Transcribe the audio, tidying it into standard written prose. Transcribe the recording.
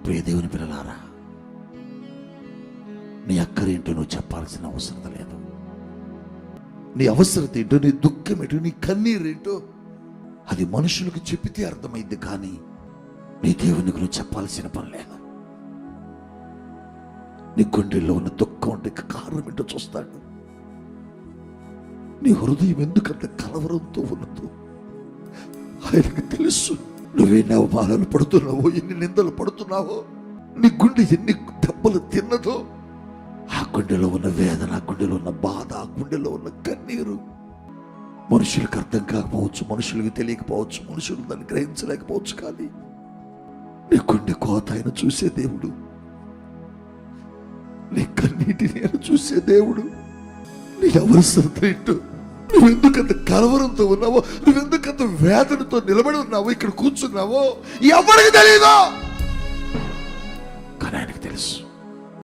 ప్రియ దేవుని పిల్లలారా, నీ అక్కరేంటో నువ్వు చెప్పాల్సిన అవసరం లేదు. నీ అవసరత ఏంటో, నీ దుఃఖం ఏంటో, నీ కన్నీరేంటో అది మనుషులకు చెప్పితే అర్థమైంది, కానీ నీ దేవునికి నువ్వు చెప్పాల్సిన పని లేదు. నీ గుండెల్లో ఉన్న దుఃఖం అంటే కారణం ఏంటో చూస్తాడు. నీ హృదయం ఎందుకంత కలవరంతో ఉన్నదో ఆయనకు తెలుసు. నువ్వెన్ని అవమానాలు పడుతున్నావో, ఎన్ని నిందలు పడుతున్నావో, నీ గుండె ఎన్ని దెబ్బలు తిన్నదో, ఆ గుండెలో ఉన్న వేదన, ఆ గుండెలో ఉన్న బాధ, ఆ గుండెలో ఉన్న కన్నీరు మనుషులకు అర్థం కాకపోవచ్చు, మనుషులకు తెలియకపోవచ్చు, మనుషులు దాన్ని గ్రహించలేకపోవచ్చు, కానీ నీ గుండె కోత ఆయన చూసే దేవుడు, నీ కన్నీటిని ఆయన చూసే దేవుడు. నీ అవసరత ఏంటో, నువ్వెందుకంత కలవరంతో ఉన్నావో, నువ్వెందుకంత వేదనతో నిలబడి ఉన్నావో, ఇక్కడ కూర్చున్నావో ఎవరికి తెలియదు, కానీ ఆయనకు తెలుసు.